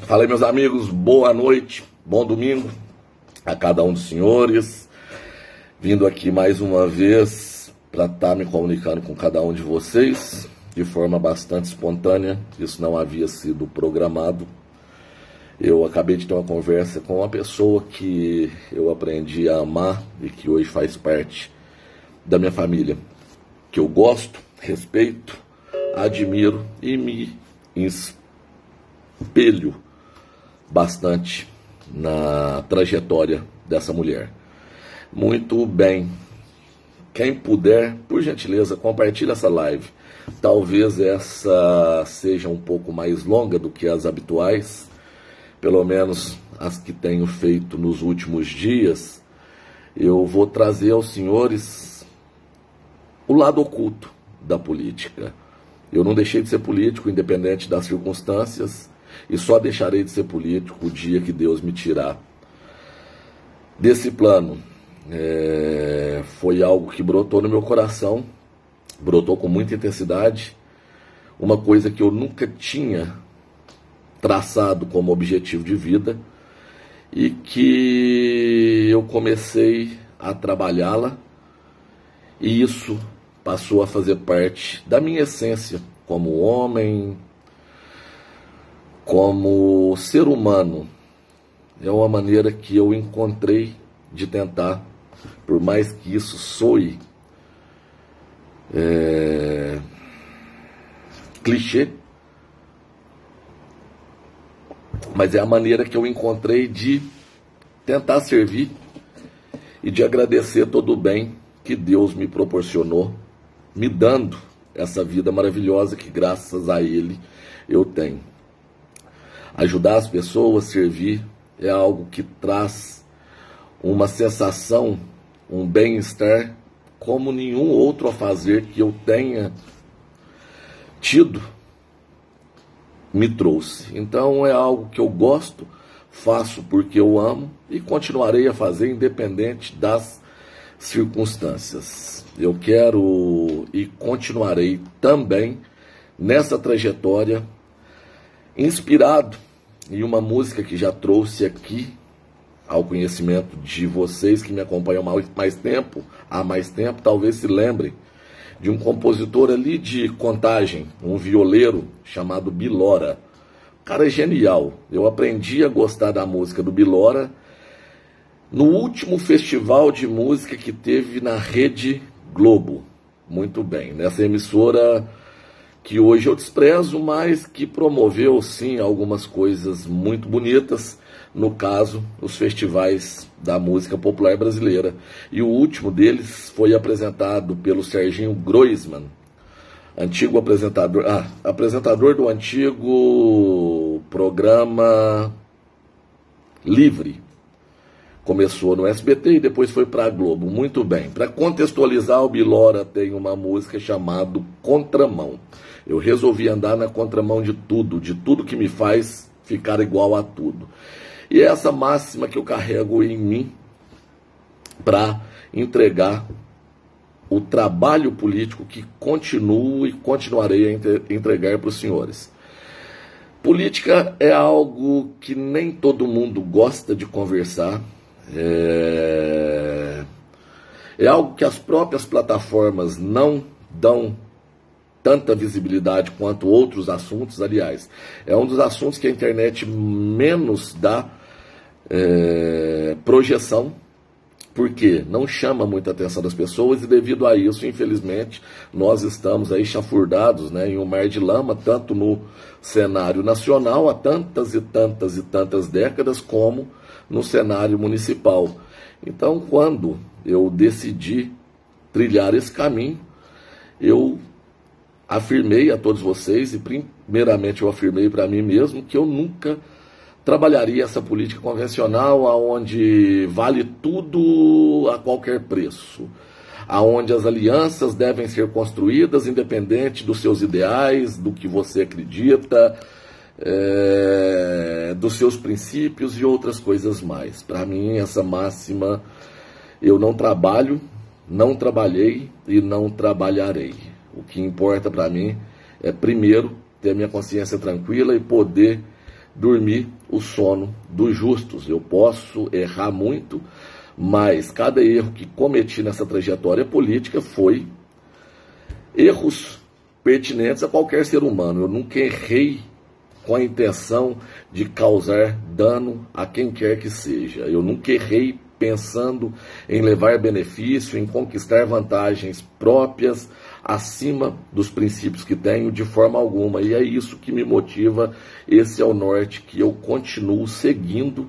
Fala aí, meus amigos, boa noite, bom domingo a cada um dos senhores. Vindo aqui mais uma vez para estar me comunicando com cada um de vocês de forma bastante espontânea. Isso não havia sido programado. Eu acabei de ter uma conversa com uma pessoa que eu aprendi a amar e que hoje faz parte da minha família, que eu gosto, respeito, admiro e me espelho bastante na trajetória dessa mulher. Muito bem. Quem puder, por gentileza, compartilhe essa live. Talvez essa seja um pouco mais longa do que as habituais, pelo menos as que tenho feito nos últimos dias. Eu vou trazer aos senhores o lado oculto da política. Eu não deixei de ser político, independente das circunstâncias, e só deixarei de ser político o dia que Deus me tirar desse plano. Foi algo que brotou no meu coração, brotou com muita intensidade, uma coisa que eu nunca tinha traçado como objetivo de vida e que eu comecei a trabalhá-la, e isso passou a fazer parte da minha essência como homem, como ser humano. É uma maneira que eu encontrei de tentar, por mais que isso soe clichê, mas é a maneira que eu encontrei de tentar servir e de agradecer todo o bem que Deus me proporcionou, me dando essa vida maravilhosa que graças a Ele eu tenho. Ajudar as pessoas, servir, é algo que traz uma sensação, um bem-estar como nenhum outro a fazer que eu tenha tido me trouxe. Então é algo que eu gosto, faço porque eu amo e continuarei a fazer independente das circunstâncias. Eu quero e continuarei também nessa trajetória, inspirado em uma música que já trouxe aqui ao conhecimento de vocês que me acompanham há mais tempo, talvez se lembrem de um compositor ali de Contagem, um violeiro chamado Bilora. O cara é genial. Eu aprendi a gostar da música do Bilora no último festival de música que teve na Rede Globo. Muito bem, nessa emissora que hoje eu desprezo, mas que promoveu sim algumas coisas muito bonitas, no caso, os festivais da música popular brasileira. E o último deles foi apresentado pelo Serginho Groisman, antigo apresentador do antigo programa Livre. Começou no SBT e depois foi para a Globo. Muito bem. Para contextualizar, o Bilora tem uma música chamada Contramão. Eu resolvi andar na contramão de tudo que me faz ficar igual a tudo. E é essa máxima que eu carrego em mim para entregar o trabalho político que continuo e continuarei a entregar para os senhores. Política é algo que nem todo mundo gosta de conversar. É algo que as próprias plataformas não dão tanta visibilidade quanto outros assuntos. Aliás, é um dos assuntos que a internet menos dá projeção, porque não chama muita atenção das pessoas, e devido a isso, infelizmente, nós estamos aí chafurdados, em um mar de lama, tanto no cenário nacional há tantas e tantas e tantas décadas, como no cenário municipal. Então, quando eu decidi trilhar esse caminho, eu afirmei a todos vocês, e primeiramente eu afirmei para mim mesmo, que eu nunca trabalharia essa política convencional, onde vale tudo a qualquer preço, onde as alianças devem ser construídas independente dos seus ideais, do que você acredita, dos seus princípios e outras coisas mais. Para mim, essa máxima, eu não trabalho, não trabalhei e não trabalharei. O que importa para mim é, primeiro, ter minha consciência tranquila e poder dormir o sono dos justos. Eu posso errar muito, mas cada erro que cometi nessa trajetória política foi erros pertinentes a qualquer ser humano. Eu nunca errei com a intenção de causar dano a quem quer que seja. Eu nunca errei pensando em levar benefício, em conquistar vantagens próprias acima dos princípios que tenho de forma alguma. E é isso que me motiva, esse é o norte que eu continuo seguindo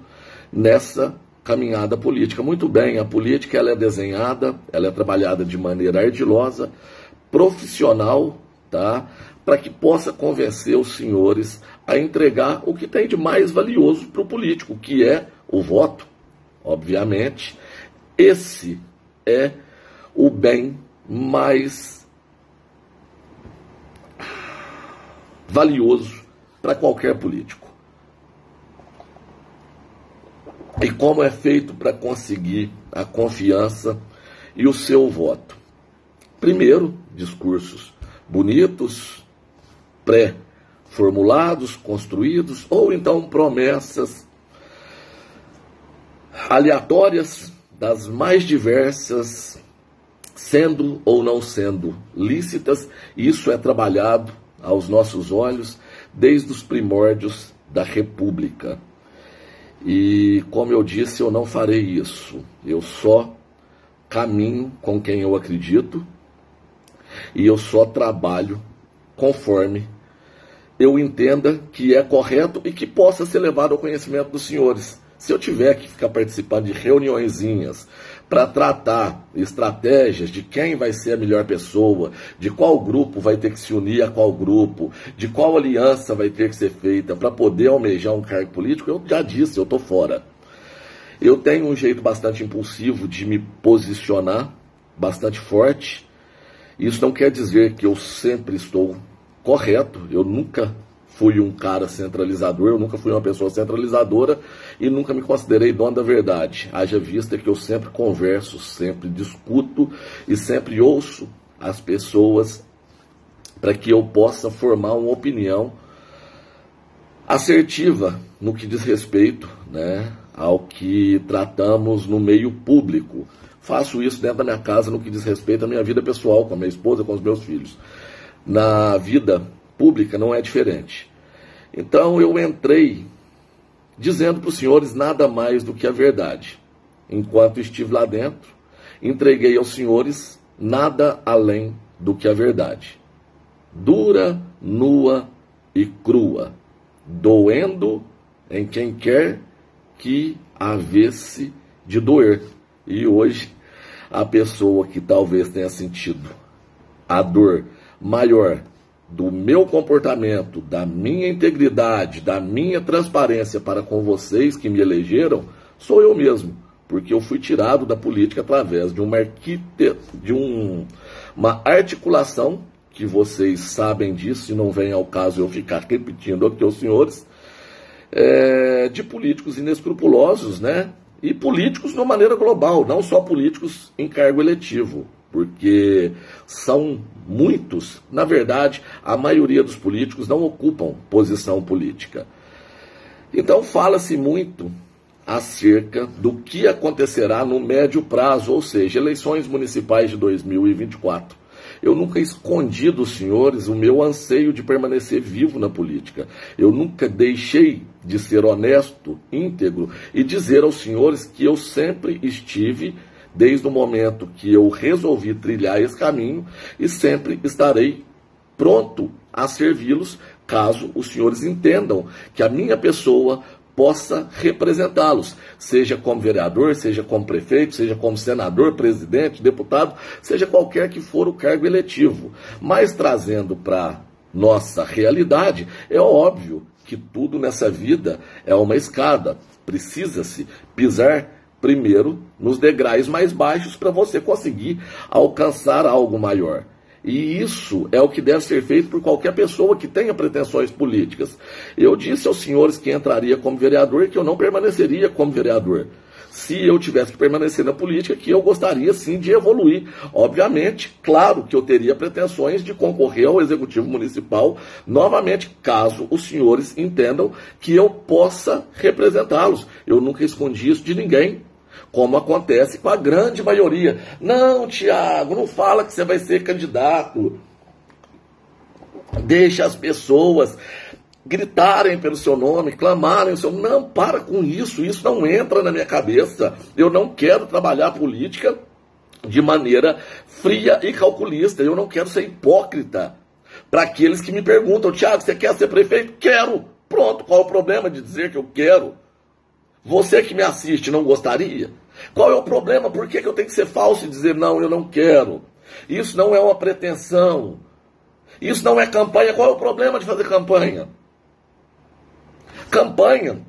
nessa caminhada política. Muito bem, a política ela é desenhada, ela é trabalhada de maneira ardilosa, profissional, tá? Para que possa convencer os senhores a entregar o que tem de mais valioso para o político, que é o voto. Obviamente, esse é o bem mais valioso para qualquer político. E como é feito para conseguir a confiança e o seu voto? Primeiro, discursos bonitos, pré-formulados, construídos, ou então promessas aleatórias das mais diversas, sendo ou não sendo lícitas. Isso é trabalhado aos nossos olhos desde os primórdios da República. E, como eu disse, eu não farei isso. Eu só caminho com quem eu acredito e eu só trabalho conforme eu entenda que é correto e que possa ser levado ao conhecimento dos senhores. Se eu tiver que ficar participando de reuniõezinhas para tratar estratégias de quem vai ser a melhor pessoa, de qual grupo vai ter que se unir a qual grupo, de qual aliança vai ter que ser feita para poder almejar um cargo político, eu já disse, eu estou fora. Eu tenho um jeito bastante impulsivo de me posicionar, bastante forte. Isso não quer dizer que eu sempre estou correto, eu nunca fui um cara centralizador, eu nunca fui uma pessoa centralizadora e nunca me considerei dono da verdade. Haja vista que eu sempre converso, sempre discuto e sempre ouço as pessoas para que eu possa formar uma opinião assertiva no que diz respeito, né, ao que tratamos no meio público. Faço isso dentro da minha casa no que diz respeito à minha vida pessoal, com a minha esposa, com os meus filhos. Na vida pública não é diferente. Então eu entrei dizendo para os senhores nada mais do que a verdade. Enquanto estive lá dentro, entreguei aos senhores nada além do que a verdade. Dura, nua e crua, doendo em quem quer que havesse de doer. E hoje, a pessoa que talvez tenha sentido a dor maior do meu comportamento, da minha integridade, da minha transparência para com vocês que me elegeram, sou eu mesmo, porque eu fui tirado da política através de uma articulação, que vocês sabem disso, e não vem ao caso eu ficar repetindo aqui aos senhores, de políticos inescrupulosos, né? E políticos de uma maneira global, não só políticos em cargo eletivo, porque são muitos, na verdade, a maioria dos políticos não ocupam posição política. Então fala-se muito acerca do que acontecerá no médio prazo, ou seja, eleições municipais de 2024. Eu nunca escondi dos senhores o meu anseio de permanecer vivo na política. Eu nunca deixei de ser honesto, íntegro e dizer aos senhores que eu sempre estive, desde o momento que eu resolvi trilhar esse caminho, e sempre estarei pronto a servi-los, caso os senhores entendam que a minha pessoa possa representá-los, seja como vereador, seja como prefeito, seja como senador, presidente, deputado, seja qualquer que for o cargo eletivo. Mas trazendo para nossa realidade, é óbvio que tudo nessa vida é uma escada. Precisa-se pisar primeiro nos degraus mais baixos para você conseguir alcançar algo maior. E isso é o que deve ser feito por qualquer pessoa que tenha pretensões políticas. Eu disse aos senhores que entraria como vereador que eu não permaneceria como vereador. se eu tivesse que permanecer na política, que eu gostaria sim de evoluir. Obviamente, claro que eu teria pretensões de concorrer ao Executivo Municipal novamente, caso os senhores entendam que eu possa representá-los. Eu nunca escondi isso de ninguém, como acontece com a grande maioria. Não, Tiago, não fala que você vai ser candidato. Deixa as pessoas gritarem pelo seu nome, clamarem o seu nome. Não, para com isso, isso não entra na minha cabeça. Eu não quero trabalhar política de maneira fria e calculista. Eu não quero ser hipócrita para aqueles que me perguntam: Tiago, você quer ser prefeito? Quero. Pronto, qual é o problema de dizer que eu quero? Você que me assiste não gostaria? Qual é o problema? Por que eu tenho que ser falso e dizer não, eu não quero? Isso não é uma pretensão. Isso não é campanha. Qual é o problema de fazer campanha? Campanha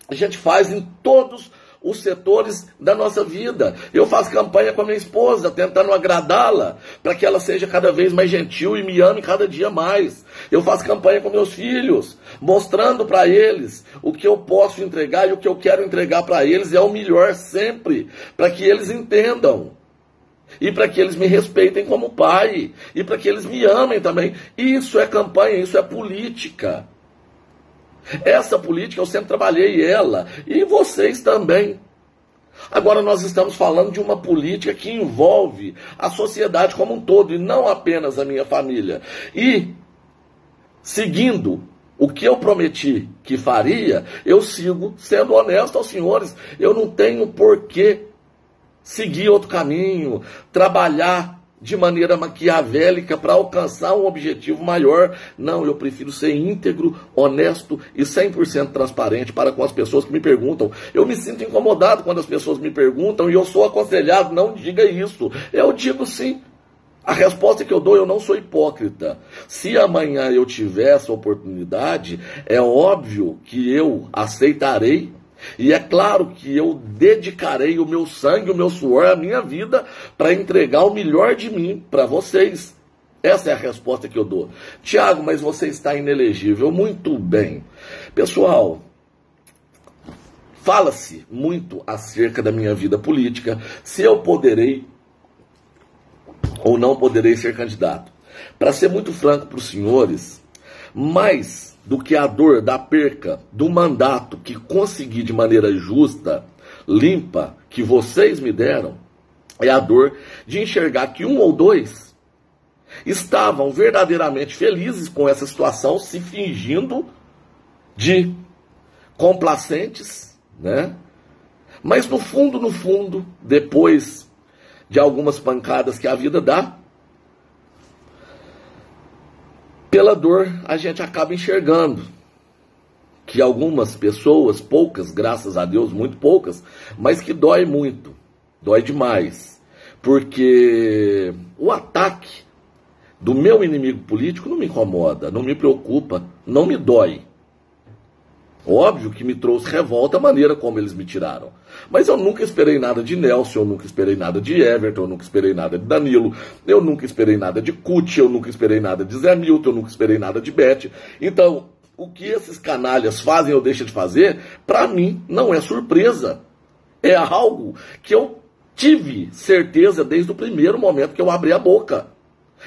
a gente faz em todos os setores da nossa vida. Eu faço campanha com a minha esposa, tentando agradá-la, para que ela seja cada vez mais gentil e me ame cada dia mais. Eu faço campanha com meus filhos, mostrando para eles o que eu posso entregar, e o que eu quero entregar para eles é o melhor sempre, para que eles entendam. E para que eles me respeitem como pai. E para que eles me amem também. Isso é campanha, isso é política. Essa política eu sempre trabalhei ela. E vocês também. Agora nós estamos falando de uma política que envolve a sociedade como um todo. E não apenas a minha família. E, seguindo o que eu prometi que faria, eu sigo sendo honesto aos senhores. Eu não tenho porquê seguir outro caminho, trabalhar de maneira maquiavélica para alcançar um objetivo maior. Não, eu prefiro ser íntegro, honesto e 100% transparente para com as pessoas que me perguntam. Eu me sinto incomodado quando as pessoas me perguntam e eu sou aconselhado: não diga isso. Eu digo sim. A resposta que eu dou: eu não sou hipócrita. Se amanhã eu tiver essa oportunidade, é óbvio que eu aceitarei. E é claro que eu dedicarei o meu sangue, o meu suor, a minha vida para entregar o melhor de mim para vocês. Essa é a resposta que eu dou. Tiago, mas você está inelegível. Muito bem. Pessoal, fala-se muito acerca da minha vida política, se eu poderei ou não poderei ser candidato. Para ser muito franco para os senhores, mais do que a dor da perca do mandato que consegui de maneira justa, limpa, que vocês me deram, é a dor de enxergar que um ou dois estavam verdadeiramente felizes com essa situação, se fingindo de complacentes, né? Mas no fundo, depois de algumas pancadas que a vida dá, pela dor, a gente acaba enxergando que algumas pessoas, poucas, graças a Deus, muito poucas, mas que dói muito, dói demais, porque o ataque do meu inimigo político não me incomoda, não me preocupa, não me dói. Óbvio que me trouxe revolta a maneira como eles me tiraram. Mas eu nunca esperei nada de Nelson, eu nunca esperei nada de Everton, eu nunca esperei nada de Danilo, eu nunca esperei nada de Cuti, eu nunca esperei nada de Zé Milton, eu nunca esperei nada de Bete. Então, o que esses canalhas fazem ou deixam de fazer, para mim, não é surpresa. É algo que eu tive certeza desde o primeiro momento que eu abri a boca.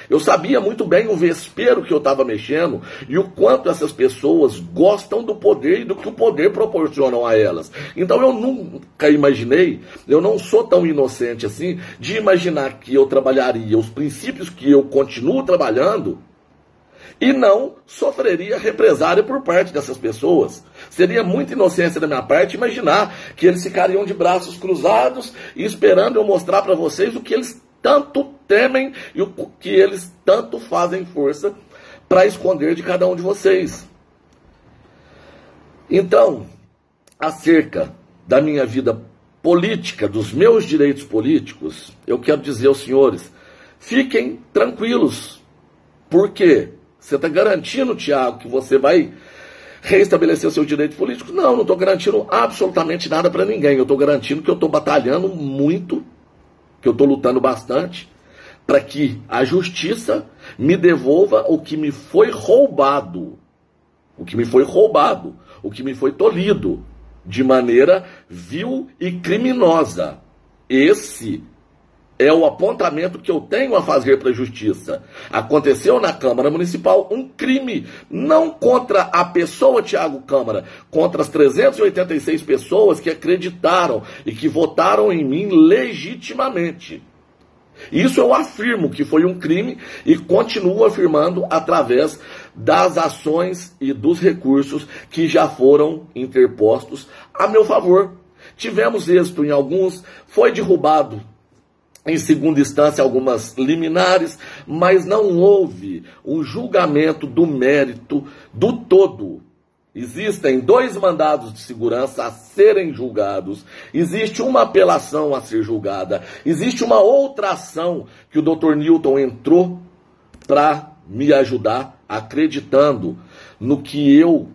Eu sabia muito bem o vespeiro que eu estava mexendo e o quanto essas pessoas gostam do poder e do que o poder proporciona a elas. Então eu nunca imaginei, eu não sou tão inocente assim, de imaginar que eu trabalharia os princípios que eu continuo trabalhando e não sofreria represália por parte dessas pessoas. Seria muita inocência da minha parte imaginar que eles ficariam de braços cruzados e esperando eu mostrar para vocês o que eles tanto temem e o que eles tanto fazem força para esconder de cada um de vocês. Então, acerca da minha vida política, dos meus direitos políticos, eu quero dizer aos senhores, fiquem tranquilos. Por quê? Você está garantindo, Tiago, que você vai reestabelecer o seu direito político? Não, não estou garantindo absolutamente nada para ninguém. Eu estou garantindo que eu estou batalhando muito, que eu estou lutando bastante, para que a justiça me devolva o que me foi roubado. O que me foi roubado, o que me foi tolhido. de maneira vil e criminosa. Esse é o apontamento que eu tenho a fazer para a justiça. Aconteceu na Câmara Municipal um crime, não contra a pessoa Thiago Câmara, contra as 386 pessoas que acreditaram e que votaram em mim legitimamente. Isso eu afirmo que foi um crime e continuo afirmando através das ações e dos recursos que já foram interpostos a meu favor. Tivemos êxito em alguns, foi derrubado em segunda instância algumas liminares, mas não houve um julgamento do mérito do todo. Existem 2 mandados de segurança a serem julgados, existe uma apelação a ser julgada, existe uma outra ação que o Dr. Newton entrou para me ajudar, acreditando no que eu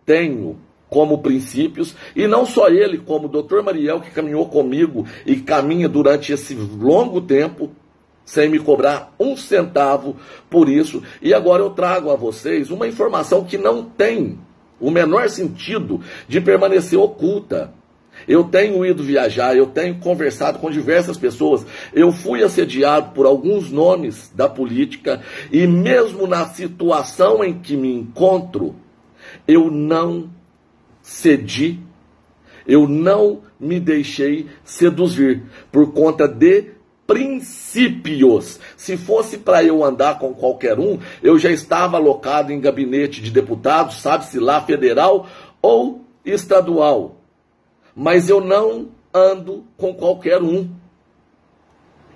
tenho como princípios, e não só ele, como o Dr. Mariel, que caminhou comigo e caminha durante esse longo tempo, sem me cobrar um centavo por isso. E agora eu trago a vocês uma informação que não tem o menor sentido de permanecer oculta. Eu tenho ido viajar, eu tenho conversado com diversas pessoas, eu fui assediado por alguns nomes da política, e mesmo na situação em que me encontro, eu não cedi, eu não me deixei seduzir por conta de princípios. Se fosse para eu andar com qualquer um, eu já estava alocado em gabinete de deputados, sabe-se lá, federal ou estadual. Mas eu não ando com qualquer um.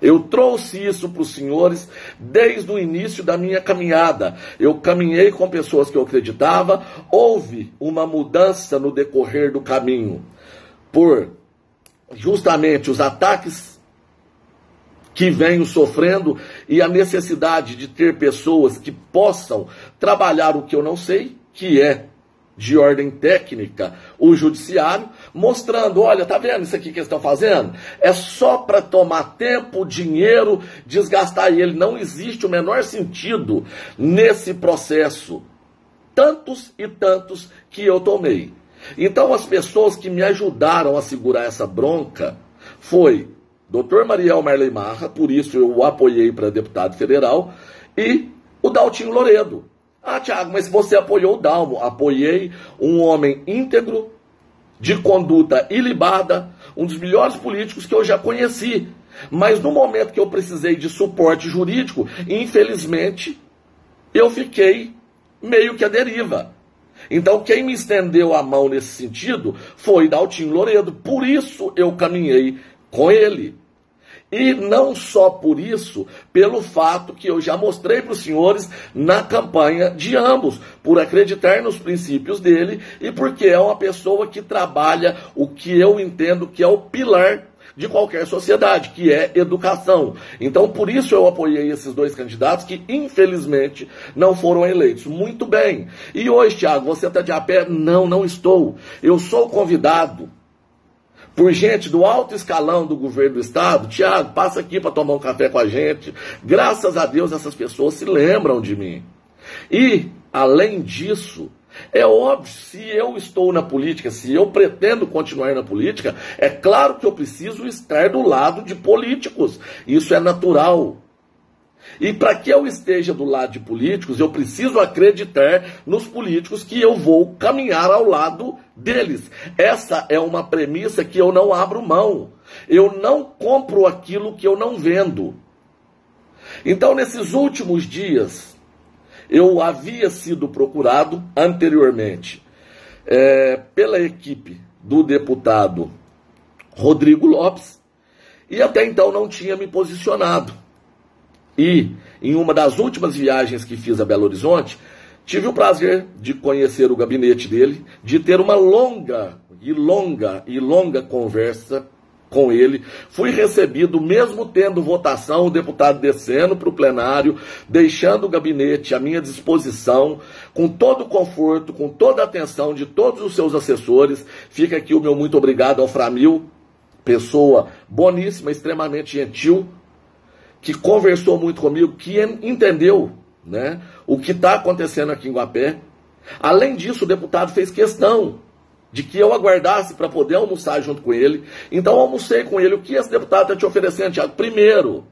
Eu trouxe isso para os senhores desde o início da minha caminhada. Eu caminhei com pessoas que eu acreditava, houve uma mudança no decorrer do caminho, por justamente os ataques que venho sofrendo e a necessidade de ter pessoas que possam trabalhar o que eu não sei, que é de ordem técnica, o judiciário, mostrando, olha, tá vendo isso aqui que eles estão fazendo? É só para tomar tempo, dinheiro, desgastar ele. Não existe o menor sentido nesse processo. Tantos e tantos que eu tomei. Então as pessoas que me ajudaram a segurar essa bronca foi Dr. Mariel Marley Marra, por isso eu o apoiei para deputado federal, e o Daltinho Loredo. Ah, Thiago, mas você apoiou o Dalmo. Apoiei um homem íntegro, de conduta ilibada, um dos melhores políticos que eu já conheci. Mas no momento que eu precisei de suporte jurídico, infelizmente, eu fiquei meio que à deriva. Então quem me estendeu a mão nesse sentido foi Daltinho Loredo. Por isso eu caminhei com ele. E não só por isso, pelo fato que eu já mostrei para os senhores na campanha de ambos, por acreditar nos princípios dele e porque é uma pessoa que trabalha o que eu entendo que é o pilar de qualquer sociedade, que é educação. Então, por isso eu apoiei esses 2 candidatos que, infelizmente, não foram eleitos. Muito bem. E hoje, Thiago, você está de a pé? Não, não estou. Eu sou convidado por gente do alto escalão do governo do estado. Thiago, passa aqui para tomar um café com a gente. Graças a Deus essas pessoas se lembram de mim. E, além disso, é óbvio, se eu estou na política, se eu pretendo continuar na política, é claro que eu preciso estar do lado de políticos. Isso é natural. E para que eu esteja do lado de políticos, eu preciso acreditar nos políticos que eu vou caminhar ao lado deles. Essa é uma premissa que eu não abro mão. Eu não compro aquilo que eu não vendo. Então, nesses últimos dias, eu havia sido procurado anteriormente pela equipe do deputado Rodrigo Lopes e até então não tinha me posicionado. E, em uma das últimas viagens que fiz a Belo Horizonte, tive o prazer de conhecer o gabinete dele, de ter uma longa conversa com ele. Fui recebido, mesmo tendo votação, o deputado descendo para o plenário, deixando o gabinete à minha disposição, com todo o conforto, com toda a atenção de todos os seus assessores. Fica aqui o meu muito obrigado ao Framil, pessoa boníssima, extremamente gentil, que conversou muito comigo, que entendeu, o que está acontecendo aqui em Guapé. Além disso, o deputado fez questão de que eu aguardasse para poder almoçar junto com ele. Então eu almocei com ele. O que esse deputado está te oferecendo, Tiago? Primeiro,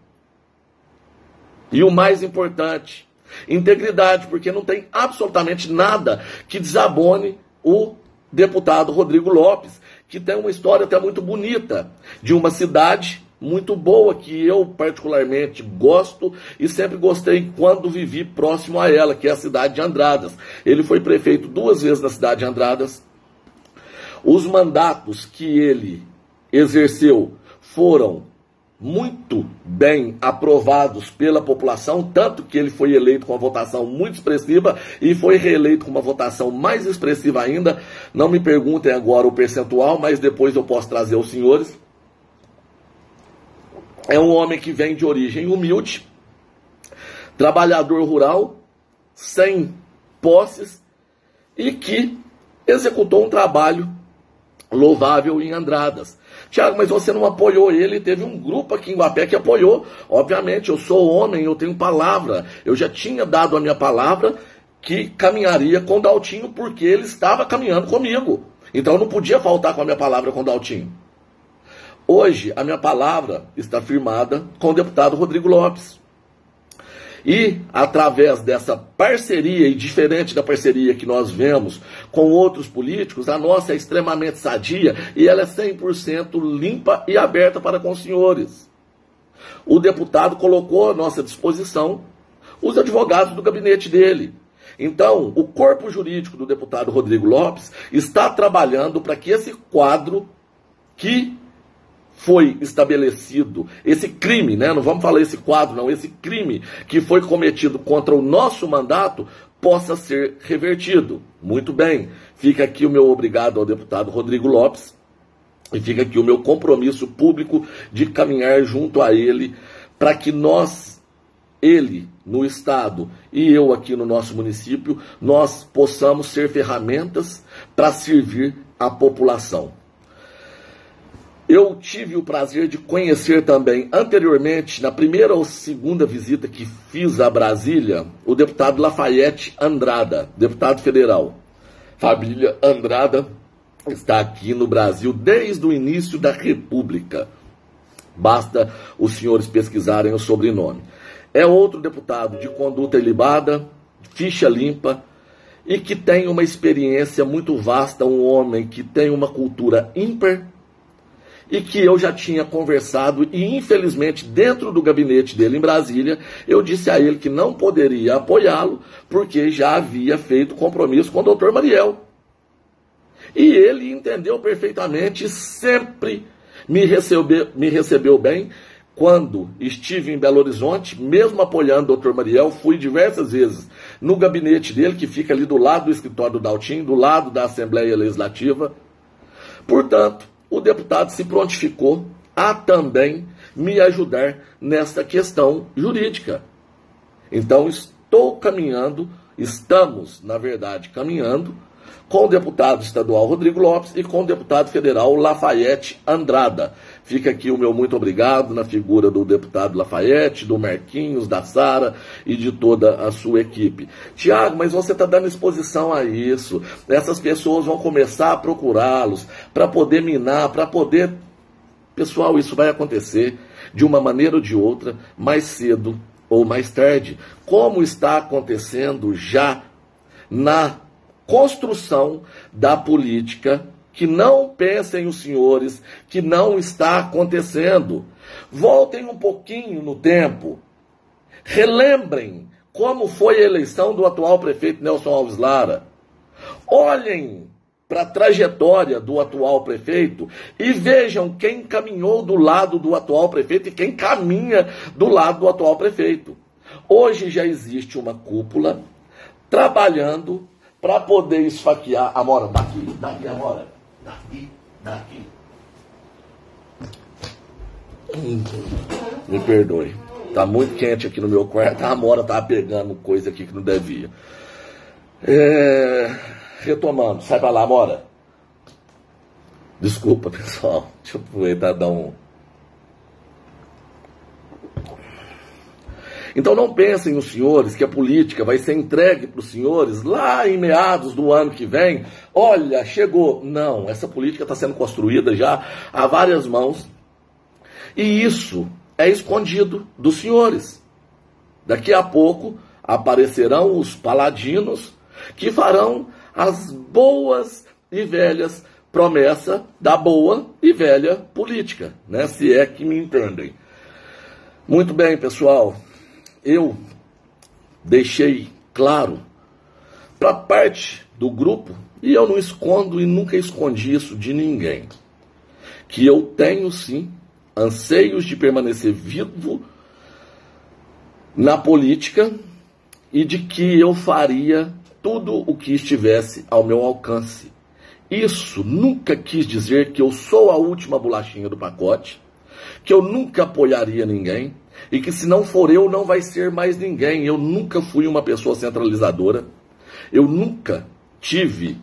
e o mais importante, integridade, porque não tem absolutamente nada que desabone o deputado Rodrigo Lopes, que tem uma história até muito bonita, de uma cidade muito boa, que eu particularmente gosto e sempre gostei quando vivi próximo a ela, que é a cidade de Andradas. Ele foi prefeito 2 vezes na cidade de Andradas. Os mandatos que ele exerceu foram muito bem aprovados pela população, tanto que ele foi eleito com uma votação muito expressiva e foi reeleito com uma votação mais expressiva ainda. Não me perguntem agora o percentual, mas depois eu posso trazer aos senhores. É um homem que vem de origem humilde, trabalhador rural, sem posses, e que executou um trabalho louvável em Andradas. Tiago, mas você não apoiou ele? Teve um grupo aqui em Guapé que apoiou. Obviamente, eu sou homem, eu tenho palavra. Eu já tinha dado a minha palavra que caminharia com Daltinho, porque ele estava caminhando comigo. Então eu não podia faltar com a minha palavra com Daltinho. Hoje, a minha palavra está firmada com o deputado Rodrigo Lopes. E, através dessa parceria, e diferente da parceria que nós vemos com outros políticos, a nossa é extremamente sadia e ela é 100% limpa e aberta para com os senhores. O deputado colocou à nossa disposição os advogados do gabinete dele. Então, o corpo jurídico do deputado Rodrigo Lopes está trabalhando para que esse quadro que foi estabelecido, esse crime, né? Não vamos falar esse quadro, não, esse crime que foi cometido contra o nosso mandato possa ser revertido. Muito bem, fica aqui o meu obrigado ao deputado Rodrigo Lopes e fica aqui o meu compromisso público de caminhar junto a ele para que ele no estado e eu aqui no nosso município, nós possamos ser ferramentas para servir a população. Eu tive o prazer de conhecer também, anteriormente, na primeira ou segunda visita que fiz a Brasília, o deputado Lafayette Andrada, deputado federal. Família Andrada está aqui no Brasil desde o início da República. Basta os senhores pesquisarem o sobrenome. É outro deputado de conduta ilibada, ficha limpa, e que tem uma experiência muito vasta, um homem que tem uma cultura ímpar, e que eu já tinha conversado e, infelizmente, dentro do gabinete dele em Brasília, eu disse a ele que não poderia apoiá-lo, porque já havia feito compromisso com o doutor Mariel. E ele entendeu perfeitamente, sempre me recebeu bem. Quando estive em Belo Horizonte, mesmo apoiando o doutor Mariel, fui diversas vezes no gabinete dele, que fica ali do lado do escritório do Daltinho, do lado da Assembleia Legislativa. Portanto, o deputado se prontificou a também me ajudar nesta questão jurídica. Então, estamos, na verdade, caminhando com o deputado estadual Rodrigo Lopes e com o deputado federal Lafayette Andrada. Fica aqui o meu muito obrigado na figura do deputado Lafayette, do Marquinhos, da Sara e de toda a sua equipe. Tiago, mas você está dando exposição a isso. Essas pessoas vão começar a procurá-los para poder minar, para poder... Pessoal, isso vai acontecer de uma maneira ou de outra, mais cedo ou mais tarde, como está acontecendo já na construção da política. Que não pensem os senhores que não está acontecendo. Voltem um pouquinho no tempo. Relembrem como foi a eleição do atual prefeito Nelson Alves Lara. Olhem para a trajetória do atual prefeito e vejam quem caminhou do lado do atual prefeito e quem caminha do lado do atual prefeito. Hoje já existe uma cúpula trabalhando para poder esfaquear... Amora, daqui, Amora. Daqui. Me perdoe. Tá muito quente aqui no meu quarto. A Amora tá pegando coisa aqui que não devia. Retomando. Sai pra lá, Amora. Desculpa, pessoal. Deixa eu aproveitar e dar um... Então não pensem os senhores que a política vai ser entregue para os senhores lá em meados do ano que vem. Olha, chegou. Não, essa política está sendo construída já a várias mãos. E isso é escondido dos senhores. Daqui a pouco aparecerão os paladinos que farão as boas e velhas promessas da boa e velha política, né? Se é que me entendem. Muito bem, pessoal. Eu deixei claro para parte do grupo, e eu não escondo e nunca escondi isso de ninguém, que eu tenho sim anseios de permanecer vivo na política e de que eu faria tudo o que estivesse ao meu alcance. Isso nunca quis dizer que eu sou a última bolachinha do pacote, que eu nunca apoiaria ninguém e que se não for eu, não vai ser mais ninguém. Eu nunca fui uma pessoa centralizadora, eu nunca tive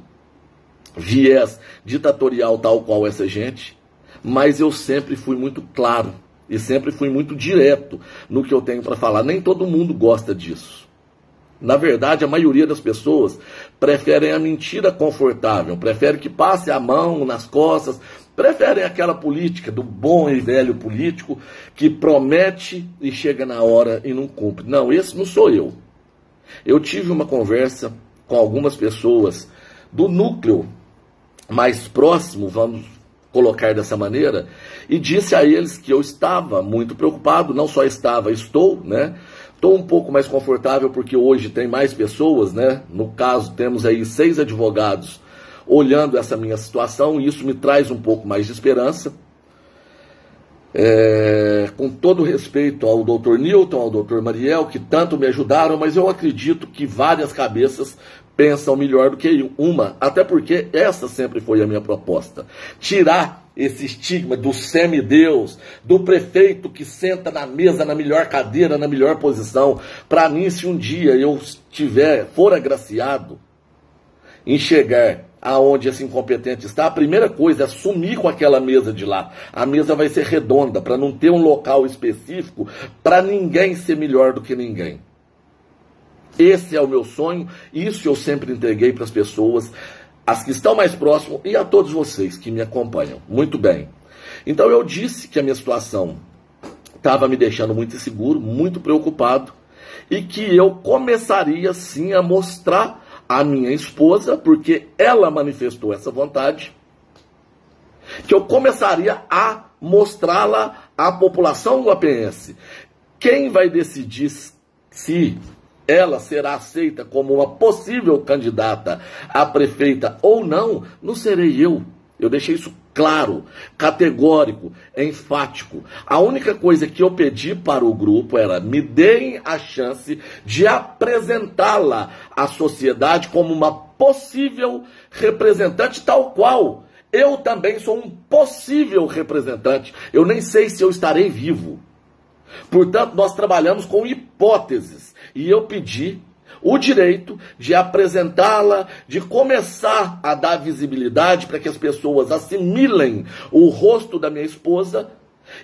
viés ditatorial tal qual essa gente, mas eu sempre fui muito claro e sempre fui muito direto no que eu tenho para falar. Nem todo mundo gosta disso. Na verdade, a maioria das pessoas preferem a mentira confortável, preferem que passe a mão nas costas, preferem aquela política do bom e velho político que promete e chega na hora e não cumpre. Não, esse não sou eu. Eu tive uma conversa com algumas pessoas do núcleo mais próximo, vamos colocar dessa maneira, e disse a eles que eu estava muito preocupado, não só estava, estou, né? Estou um pouco mais confortável porque hoje tem mais pessoas, né? No caso, temos aí 6 advogados olhando essa minha situação e isso me traz um pouco mais de esperança. Com todo respeito ao Dr. Newton, ao Dr. Mariel, que tanto me ajudaram, mas eu acredito que várias cabeças pensam melhor do que uma, até porque essa sempre foi a minha proposta. Tirar esse estigma do semideus, do prefeito que senta na mesa, na melhor cadeira, na melhor posição. Para mim, se um dia eu for agraciado em chegar aonde esse incompetente está, a primeira coisa é sumir com aquela mesa de lá. A mesa vai ser redonda, para não ter um local específico, para ninguém ser melhor do que ninguém. Esse é o meu sonho, isso eu sempre entreguei para as pessoas, as que estão mais próximas e a todos vocês que me acompanham. Muito bem. Então eu disse que a minha situação estava me deixando muito inseguro, muito preocupado, e que eu começaria sim a mostrar a minha esposa, porque ela manifestou essa vontade, que eu começaria a mostrá-la à população guapense. Quem vai decidir se ela será aceita como uma possível candidata a prefeita ou não, não serei eu. Eu deixei isso claro, categórico, enfático. A única coisa que eu pedi para o grupo era: me deem a chance de apresentá-la à sociedade como uma possível representante, tal qual eu também sou um possível representante. Eu nem sei se eu estarei vivo. Portanto, nós trabalhamos com hipóteses. E eu pedi o direito de apresentá-la, de começar a dar visibilidade para que as pessoas assimilem o rosto da minha esposa.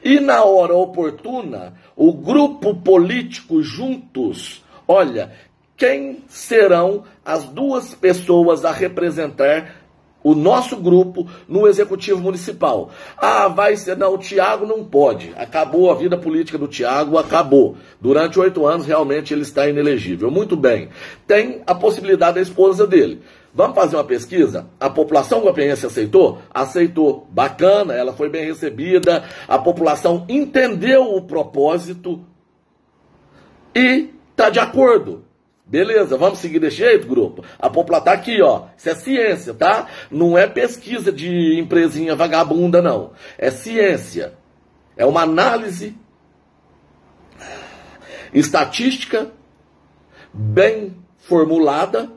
E na hora oportuna, o grupo político juntos, olha, quem serão as 2 pessoas a representar o nosso grupo no Executivo Municipal? Ah, vai ser... Não, o Tiago não pode. Acabou a vida política do Tiago, acabou. Durante 8 anos, realmente, ele está inelegível. Muito bem. Tem a possibilidade da esposa dele. Vamos fazer uma pesquisa? A população guapense aceitou? Aceitou. Bacana, ela foi bem recebida, a população entendeu o propósito e está de acordo. Beleza, vamos seguir desse jeito, grupo? A população tá aqui, ó. Isso é ciência, tá? Não é pesquisa de empresinha vagabunda, não. É ciência. É uma análise estatística bem formulada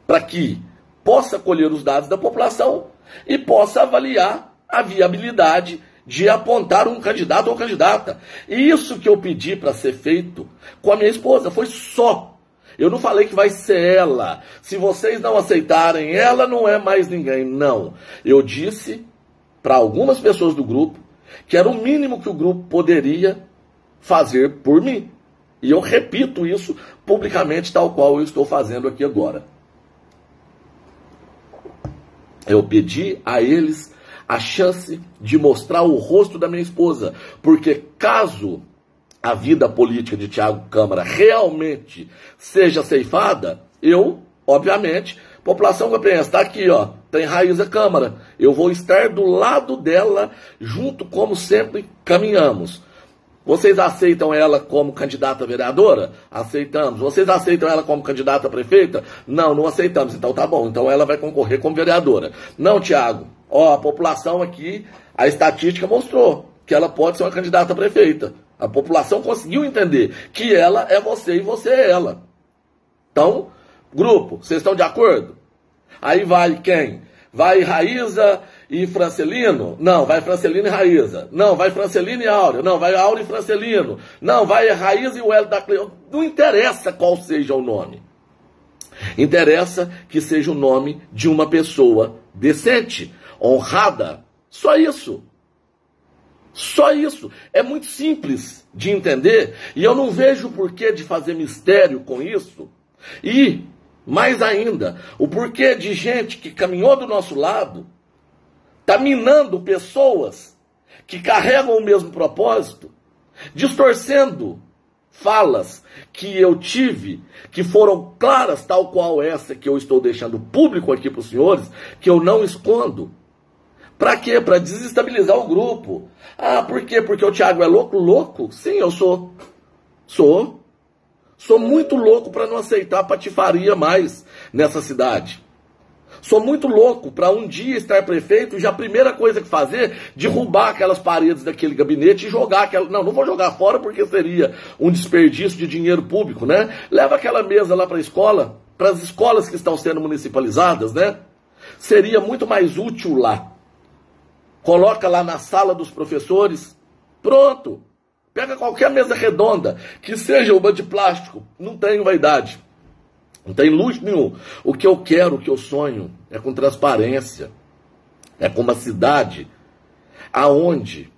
para que possa colher os dados da população e possa avaliar a viabilidade de apontar um candidato ou candidata. E isso que eu pedi para ser feito com a minha esposa foi só. Eu não falei que vai ser ela. Se vocês não aceitarem, ela não é mais ninguém. Não. Eu disse para algumas pessoas do grupo que era o mínimo que o grupo poderia fazer por mim. E eu repito isso publicamente, tal qual eu estou fazendo aqui agora. Eu pedi a eles a chance de mostrar o rosto da minha esposa, porque caso a vida política de Thiago Câmara realmente seja ceifada, eu, obviamente, população guapiense, está aqui, ó, tem Raíza Câmara, eu vou estar do lado dela, junto como sempre caminhamos. Vocês aceitam ela como candidata a vereadora? Aceitamos. Vocês aceitam ela como candidata a prefeita? Não, não aceitamos. Então tá bom, então ela vai concorrer como vereadora. Não, Thiago, ó, a população aqui, a estatística mostrou que ela pode ser uma candidata a prefeita. A população conseguiu entender que ela é você e você é ela. Então, grupo, vocês estão de acordo? Aí vai quem? Vai Raíza e Francelino? Não, vai Francelino e Raíza. Não, vai Francelino e Áurea. Não, vai Áurea e Francelino. Não, vai Raíza e o Hélio da Cleo. Não interessa qual seja o nome. Interessa que seja o nome de uma pessoa decente, honrada. Só isso. Só isso. É muito simples de entender e eu não vejo porquê de fazer mistério com isso. E, mais ainda, o porquê de gente que caminhou do nosso lado está minando pessoas que carregam o mesmo propósito, distorcendo falas que eu tive, que foram claras, tal qual essa que eu estou deixando público aqui para os senhores, que eu não escondo. Para quê? Para desestabilizar o grupo. Ah, por quê? Porque o Thiago é louco? Louco? Sim, eu sou. Sou muito louco para não aceitar patifaria mais nessa cidade. Sou muito louco para um dia estar prefeito e já a primeira coisa que fazer, derrubar aquelas paredes daquele gabinete e jogar aquela... Não vou jogar fora porque seria um desperdício de dinheiro público, né? Leva aquela mesa lá para a escola, para as escolas que estão sendo municipalizadas, né? Seria muito mais útil lá. Coloca lá na sala dos professores, pronto. Pega qualquer mesa redonda, que seja uma de plástico, não tenho vaidade. Não tem luxo nenhum. O que eu quero, o que eu sonho, é com transparência. É com uma cidade aonde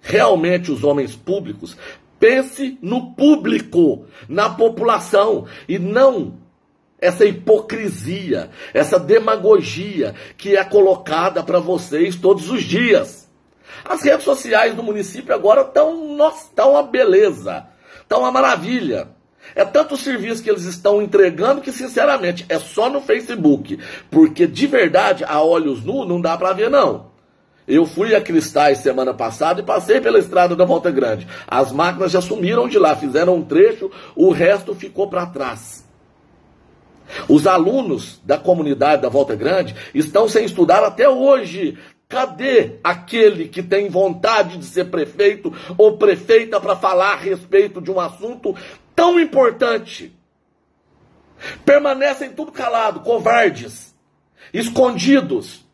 realmente os homens públicos pensem no público, na população, e não essa hipocrisia, essa demagogia que é colocada para vocês todos os dias. As redes sociais do município agora estão uma beleza, estão uma maravilha. É tanto serviço que eles estão entregando que, sinceramente, é só no Facebook. Porque, de verdade, a olhos nus não dá para ver, não. Eu fui a Cristais semana passada e passei pela estrada da Volta Grande. As máquinas já sumiram de lá, fizeram um trecho, o resto ficou para trás. Os alunos da comunidade da Volta Grande estão sem estudar até hoje. Cadê aquele que tem vontade de ser prefeito ou prefeita para falar a respeito de um assunto tão importante? Permanecem tudo calado, covardes, escondidos,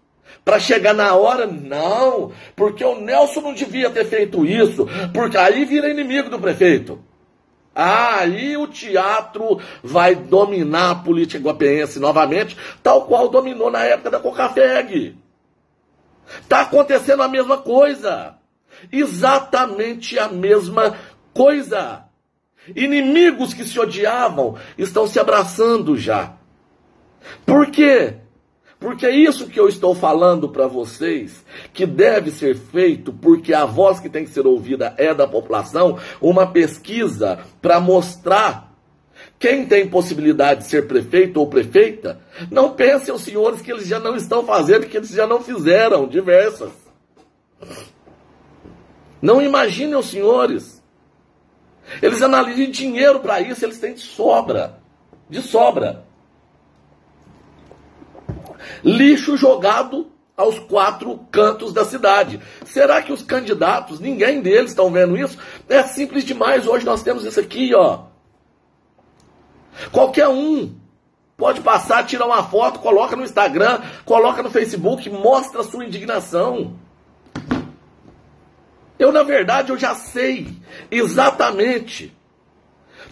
para chegar na hora, não, porque o Nelson não devia ter feito isso, porque aí vira inimigo do prefeito. Ah, aí o teatro vai dominar a política guapiense novamente, tal qual dominou na época da Cocafeg. Está acontecendo a mesma coisa. Exatamente a mesma coisa. Inimigos que se odiavam estão se abraçando já. Por quê? Porque é isso que eu estou falando para vocês, que deve ser feito, porque a voz que tem que ser ouvida é da população, uma pesquisa para mostrar quem tem possibilidade de ser prefeito ou prefeita. Não pensem os senhores que eles já não estão fazendo, que eles já não fizeram, diversas. Não imaginem os senhores. Eles analisam dinheiro para isso, eles têm de sobra. De sobra. Lixo jogado aos 4 cantos da cidade. Será que os candidatos, ninguém deles estão vendo isso? É simples demais. Hoje nós temos isso aqui, ó. Qualquer um pode passar, tirar uma foto, coloca no Instagram, coloca no Facebook, mostra a sua indignação. Eu, na verdade, eu já sei exatamente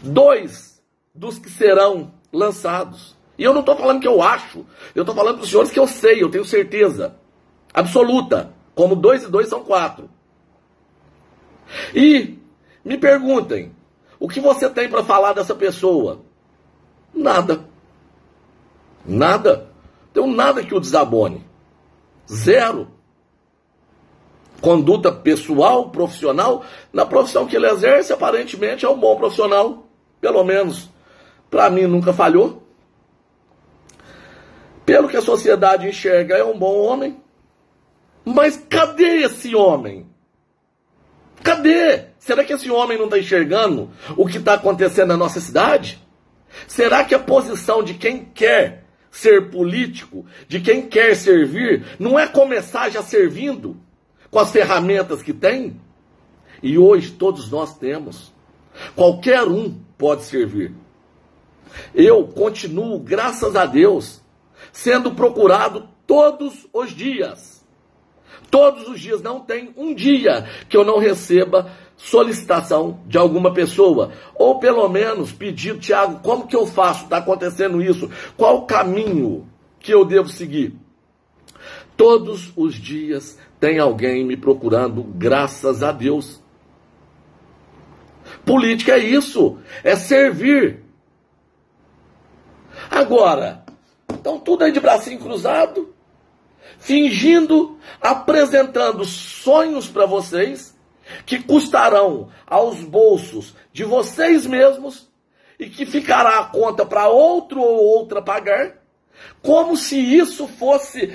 2 dos que serão lançados. E eu não estou falando que eu acho, eu estou falando para os senhores que eu sei, eu tenho certeza absoluta. Como 2 e 2 são 4. E me perguntem, O que você tem para falar dessa pessoa? Nada. Nada. Não tem nada que o desabone. Zero. Conduta pessoal, profissional. Na profissão que ele exerce, aparentemente é um bom profissional. Pelo menos, para mim, nunca falhou. Pelo que a sociedade enxerga, é um bom homem. Mas cadê esse homem? Cadê? Será que esse homem não está enxergando o que está acontecendo na nossa cidade? Será que a posição de quem quer ser político, de quem quer servir, não é começar já servindo com as ferramentas que tem? E hoje todos nós temos. Qualquer um pode servir. Eu continuo, graças a Deus, sendo procurado todos os dias. Todos os dias, não tem um dia que eu não receba solicitação de alguma pessoa. Ou pelo menos pedido, Tiago, como que eu faço? Está acontecendo isso? Qual o caminho que eu devo seguir? Todos os dias tem alguém me procurando, graças a Deus. Política é isso, é servir. Agora, então tudo aí de bracinho cruzado, fingindo, apresentando sonhos para vocês, que custarão aos bolsos de vocês mesmos e que ficará a conta para outro ou outra pagar, como se isso fosse,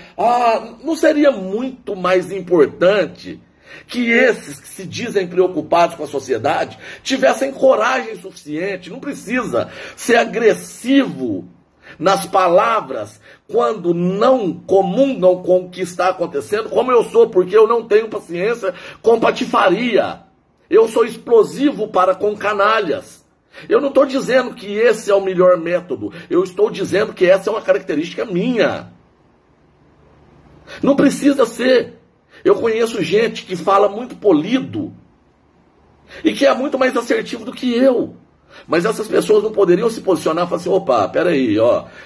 não seria muito mais importante que esses que se dizem preocupados com a sociedade tivessem coragem suficiente? Não precisa ser agressivo nas palavras quando não comungam com o que está acontecendo, como eu sou, porque eu não tenho paciência com patifaria. Eu sou explosivo para com canalhas. Eu não estou dizendo que esse é o melhor método. Eu estou dizendo que essa é uma característica minha. Não precisa ser. Eu conheço gente que fala muito polido e que é muito mais assertivo do que eu. Mas essas pessoas não poderiam se posicionar e falar assim, opa, peraí,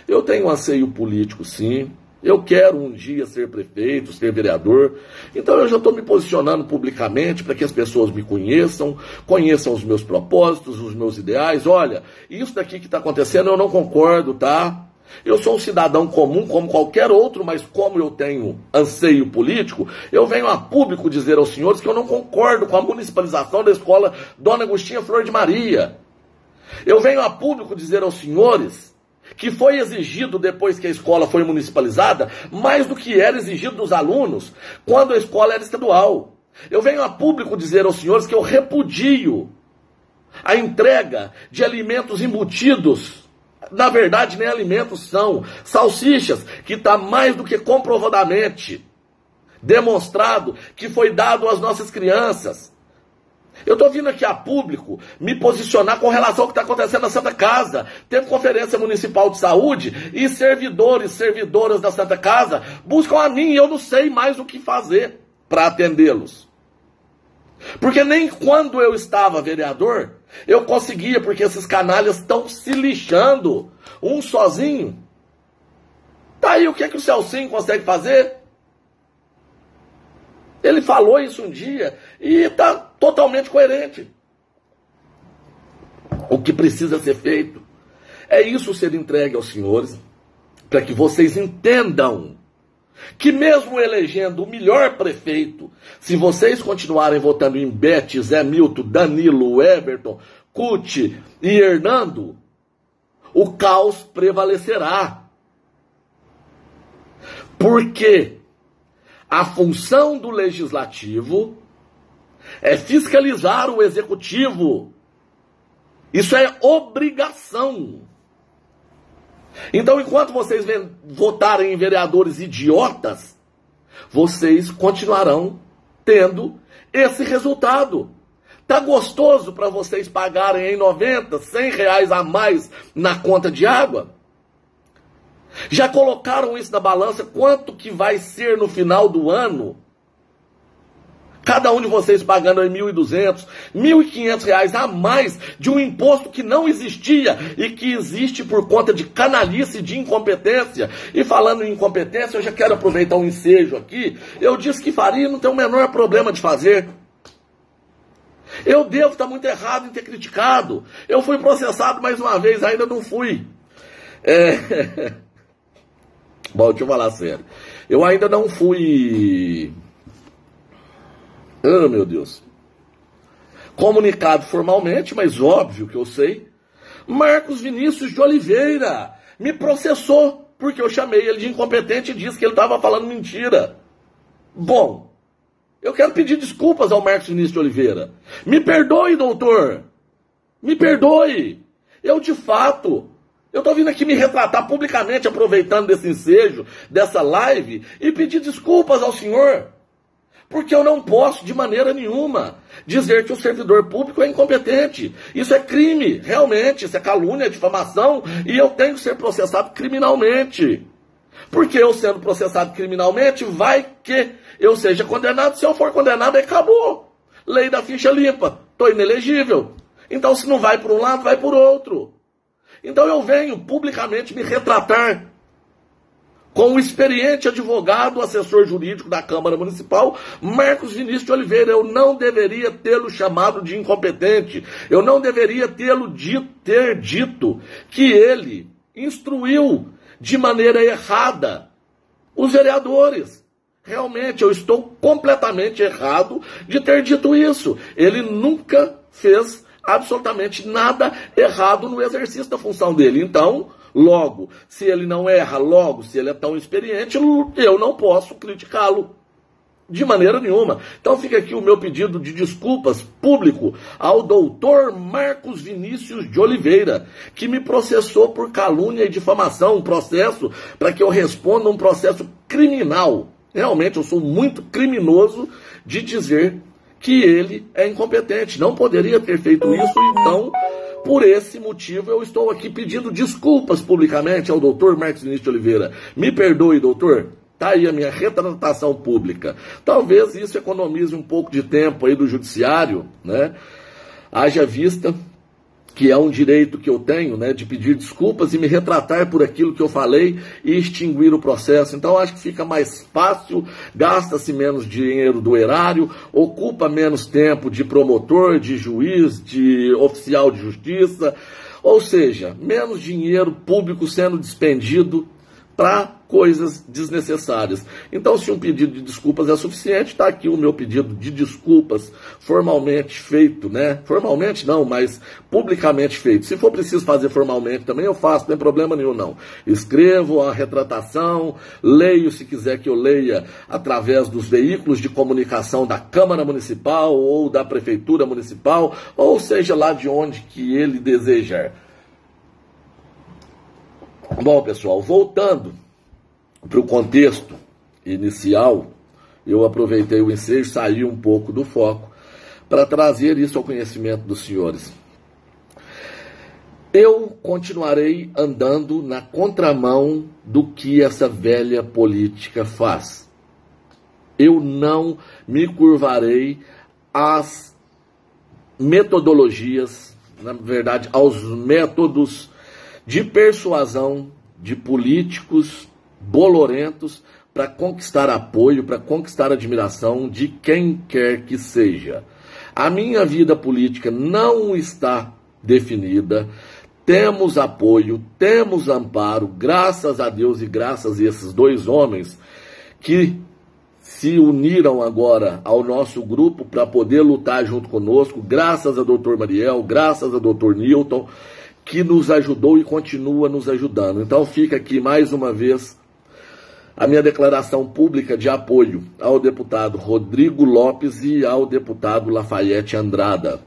eu tenho um anseio político sim, eu quero um dia ser prefeito, ser vereador, então eu já estou me posicionando publicamente para que as pessoas me conheçam os meus propósitos, os meus ideais. Olha, isso daqui que está acontecendo eu não concordo, tá? Eu sou um cidadão comum como qualquer outro, mas como eu tenho anseio político, eu venho a público dizer aos senhores que eu não concordo com a municipalização da escola Dona Agostinha Flor de Maria. Eu venho a público dizer aos senhores que foi exigido, depois que a escola foi municipalizada, mais do que era exigido dos alunos quando a escola era estadual. Eu venho a público dizer aos senhores que eu repudio a entrega de alimentos embutidos. Na verdade, nem alimentos são salsichas, que está mais do que comprovadamente demonstrado que foi dado às nossas crianças. Eu estou vindo aqui a público me posicionar com relação ao que está acontecendo na Santa Casa. Teve conferência municipal de saúde e servidores, servidoras da Santa Casa buscam a mim e eu não sei mais o que fazer para atendê-los. Porque nem quando eu estava vereador, eu conseguia, porque esses canalhas estão se lixando, um sozinho. Tá aí, o que é que o Celcinho consegue fazer? Ele falou isso um dia e está totalmente coerente. O que precisa ser feito é isso ser entregue aos senhores, para que vocês entendam que mesmo elegendo o melhor prefeito, se vocês continuarem votando em Bete, Zé Milton, Danilo, Everton, Cuti e Hernando, o caos prevalecerá. Porque a função do legislativo é fiscalizar o executivo. Isso é obrigação. Então, enquanto vocês votarem em vereadores idiotas, vocês continuarão tendo esse resultado. Tá gostoso para vocês pagarem em 90, 100 reais a mais na conta de água? Já colocaram isso na balança? Quanto que vai ser no final do ano? Cada um de vocês pagando aí 1.200, 1.500 reais a mais de um imposto que não existia e que existe por conta de canalice e de incompetência. E falando em incompetência, eu já quero aproveitar um ensejo aqui. Eu disse que faria, não tem o menor problema de fazer. Eu devo estar muito errado em ter criticado. Eu fui processado mais uma vez, ainda não fui. Bom, deixa eu falar sério. Eu ainda não fui... Oh, meu Deus. Comunicado formalmente, mas óbvio que eu sei. Marcos Vinícius de Oliveira me processou porque eu chamei ele de incompetente e disse que ele estava falando mentira. Bom, eu quero pedir desculpas ao Marcos Vinícius de Oliveira. Me perdoe, doutor. Me perdoe. Eu, de fato, eu estou vindo aqui me retratar publicamente, aproveitando desse ensejo, dessa live, e pedir desculpas ao senhor. Porque eu não posso, de maneira nenhuma, dizer que o servidor público é incompetente. Isso é crime, realmente. Isso é calúnia, é difamação. E eu tenho que ser processado criminalmente. Porque eu sendo processado criminalmente, vai que eu seja condenado. Se eu for condenado, acabou. Lei da ficha limpa. Estou inelegível. Então, se não vai por um lado, vai por outro. Então, eu venho publicamente me retratar com o experiente advogado, assessor jurídico da Câmara Municipal, Marcos Vinícius de Oliveira. Eu não deveria tê-lo chamado de incompetente. Eu não deveria tê-lo ter dito que ele instruiu de maneira errada os vereadores. Realmente, eu estou completamente errado de ter dito isso. Ele nunca fez absolutamente nada errado no exercício da função dele. Então, logo, se ele não erra, logo, se ele é tão experiente, eu não posso criticá-lo de maneira nenhuma. Então fica aqui o meu pedido de desculpas público ao doutor Marcos Vinícius de Oliveira, que me processou por calúnia e difamação, um processo para que eu responda um processo criminal. Realmente eu sou muito criminoso de dizer que ele é incompetente. Não poderia ter feito isso, então... Por esse motivo, eu estou aqui pedindo desculpas publicamente ao doutor Marcos Vinícius de Oliveira. Me perdoe, doutor. Está aí a minha retratação pública. Talvez isso economize um pouco de tempo aí do judiciário, né? Haja vista que é um direito que eu tenho, né, de pedir desculpas e me retratar por aquilo que eu falei e extinguir o processo. Então, acho que fica mais fácil, gasta-se menos dinheiro do erário, ocupa menos tempo de promotor, de juiz, de oficial de justiça, ou seja, menos dinheiro público sendo despendido para coisas desnecessárias. Então, se um pedido de desculpas é suficiente, está aqui o meu pedido de desculpas formalmente feito, né? Formalmente não, mas publicamente feito. Se for preciso fazer formalmente também, eu faço, não tem problema nenhum não. Escrevo a retratação, leio, se quiser que eu leia, através dos veículos de comunicação da Câmara Municipal ou da Prefeitura Municipal, ou seja lá de onde que ele desejar. Bom, pessoal, voltando para o contexto inicial, eu aproveitei o ensejo, saí um pouco do foco, para trazer isso ao conhecimento dos senhores. Eu continuarei andando na contramão do que essa velha política faz. Eu não me curvarei às metodologias, na verdade, aos métodos de persuasão de políticos bolorentos para conquistar apoio, para conquistar admiração de quem quer que seja. A minha vida política não está definida, temos apoio, temos amparo, graças a Deus e graças a esses dois homens que se uniram agora ao nosso grupo para poder lutar junto conosco, graças a Dr. Mariel, graças a Dr. Newton, que nos ajudou e continua nos ajudando. Então fica aqui mais uma vez a minha declaração pública de apoio ao deputado Rodrigo Lopes e ao deputado Lafayette Andrada.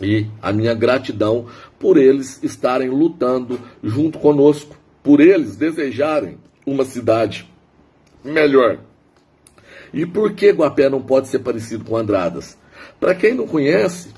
E a minha gratidão por eles estarem lutando junto conosco, por eles desejarem uma cidade melhor. E por que Guapé não pode ser parecido com Andradas? Para quem não conhece,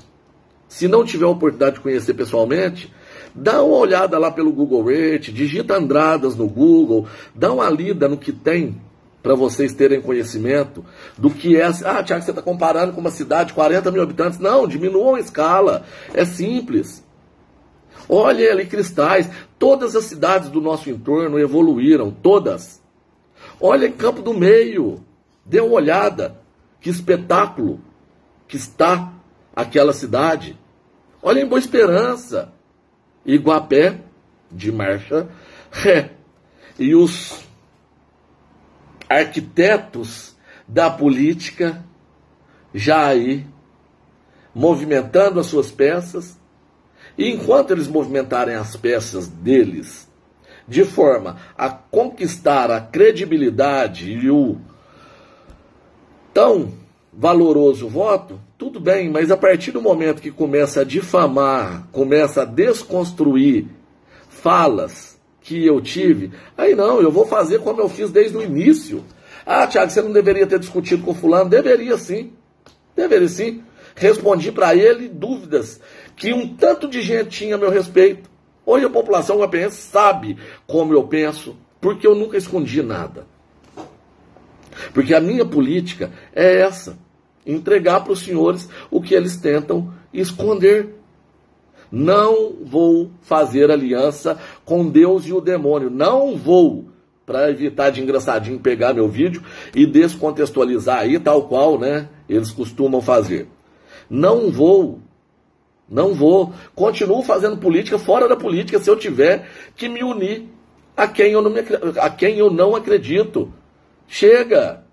se não tiver a oportunidade de conhecer pessoalmente, dá uma olhada lá pelo Google Earth, digita Andradas no Google, dá uma lida no que tem para vocês terem conhecimento do que é. Ah, Tiago, você está comparando com uma cidade de 40 mil habitantes. Não, diminuam a escala, é simples. Olha ali Cristais, todas as cidades do nosso entorno evoluíram, todas. Olha em Campo do Meio, dê uma olhada, que espetáculo que está aquela cidade. Olha em Boa Esperança, Iguapé, de marcha ré. E os arquitetos da política já aí movimentando as suas peças, e enquanto eles movimentarem as peças deles de forma a conquistar a credibilidade e o tão valoroso voto, tudo bem, mas a partir do momento que começa a difamar, começa a desconstruir falas que eu tive, aí não, eu vou fazer como eu fiz desde o início. Ah, Thiago, você não deveria ter discutido com fulano? Deveria sim, deveria sim. Respondi para ele dúvidas que um tanto de gente tinha a meu respeito. Hoje a população guapense sabe como eu penso, porque eu nunca escondi nada. Porque a minha política é essa, entregar para os senhores o que eles tentam esconder. Não vou fazer aliança com Deus e o demônio. Não vou, para evitar de engraçadinho pegar meu vídeo e descontextualizar aí, tal qual, né, eles costumam fazer. Não vou. Continuo fazendo política fora da política se eu tiver que me unir a quem eu não acredito. Chega.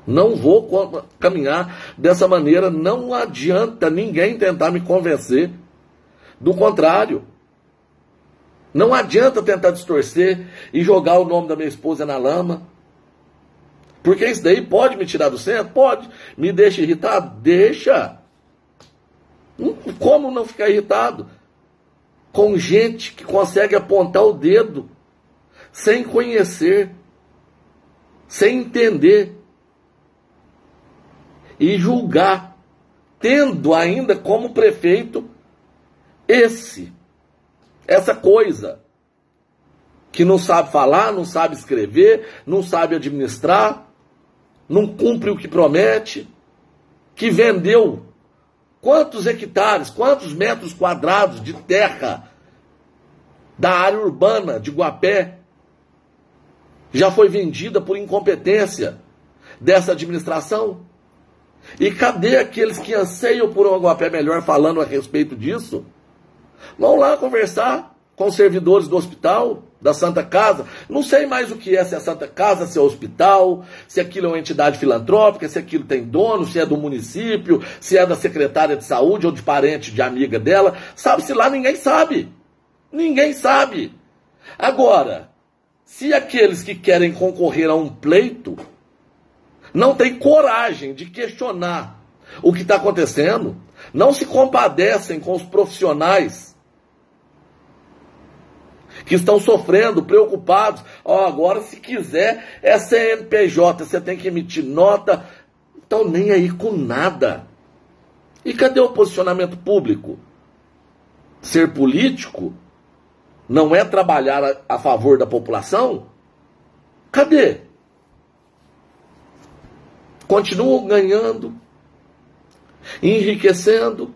Não vou caminhar dessa maneira. Não adianta ninguém tentar me convencer. Do contrário. Não adianta tentar distorcer e jogar o nome da minha esposa na lama. Porque isso daí pode me tirar do centro? Pode. Me deixa irritado? Deixa. Como não ficar irritado? Com gente que consegue apontar o dedo, sem conhecer, sem entender, e julgar, tendo ainda como prefeito essa coisa, que não sabe falar, não sabe escrever, não sabe administrar, não cumpre o que promete, que vendeu quantos hectares, quantos metros quadrados de terra da área urbana de Guapé já foi vendida por incompetência dessa administração? E cadê aqueles que anseiam por um Guapé melhor falando a respeito disso? Vão lá conversar com os servidores do hospital, da Santa Casa. Não sei mais o que é, se é Santa Casa, se é hospital, se aquilo é uma entidade filantrópica, se aquilo tem dono, se é do município, se é da secretária de saúde ou de parente, de amiga dela. Sabe-se lá, ninguém sabe. Ninguém sabe. Agora, se aqueles que querem concorrer a um pleito não têm coragem de questionar o que está acontecendo, não se compadecem com os profissionais que estão sofrendo, preocupados. Agora, se quiser, é CNPJ, você tem que emitir nota. Então, nem aí com nada. E cadê o posicionamento público? Ser político não é trabalhar a favor da população? Cadê? Continuam ganhando, enriquecendo,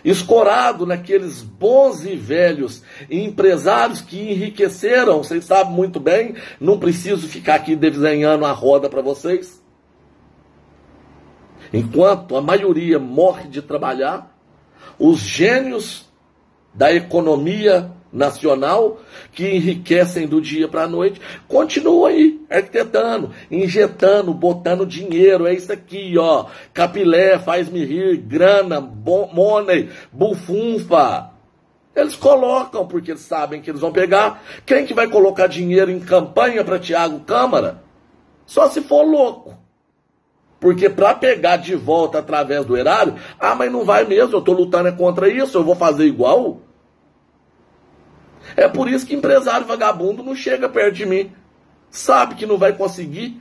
escorado naqueles bons e velhos empresários que enriqueceram. Vocês sabem muito bem, não preciso ficar aqui desenhando a roda para vocês. Enquanto a maioria morre de trabalhar, os gênios da economia nacional, que enriquecem do dia para a noite, continuam aí, arquitetando, injetando, botando dinheiro. É isso aqui, ó. Capilé, faz-me rir, grana, money, bufunfa. Eles colocam, porque eles sabem que eles vão pegar. Quem que vai colocar dinheiro em campanha para Thiago Câmara? Só se for louco. Porque para pegar de volta através do erário, mas não vai mesmo, eu estou lutando contra isso, eu vou fazer igual. É por isso que empresário vagabundo não chega perto de mim. Sabe que não vai conseguir.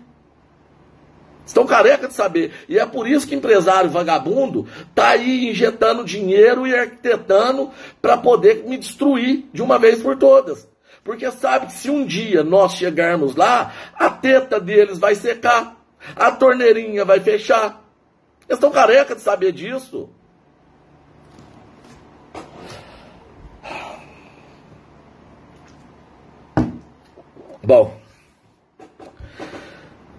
Estão careca de saber. E é por isso que empresário vagabundo está aí injetando dinheiro e arquitetando para poder me destruir de uma vez por todas. Porque sabe que se um dia nós chegarmos lá, a teta deles vai secar, a torneirinha vai fechar. Eles estão careca de saber disso. Bom,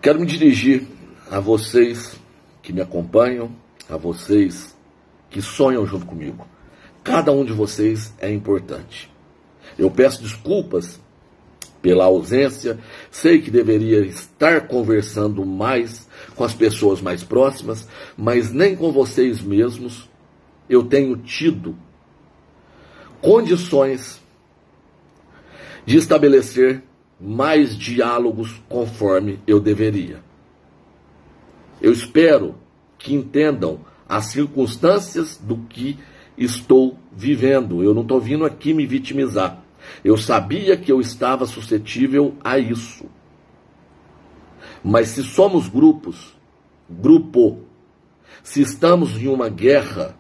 quero me dirigir a vocês que me acompanham, a vocês que sonham junto comigo. Cada um de vocês é importante. Eu peço desculpas pela ausência, sei que deveria estar conversando mais com as pessoas mais próximas, mas nem com vocês mesmos eu tenho tido condições de estabelecer mais diálogos conforme eu deveria. Eu espero que entendam as circunstâncias do que estou vivendo. Eu não estou vindo aqui me vitimizar. Eu sabia que eu estava suscetível a isso. Mas se somos grupo, se estamos em uma guerra,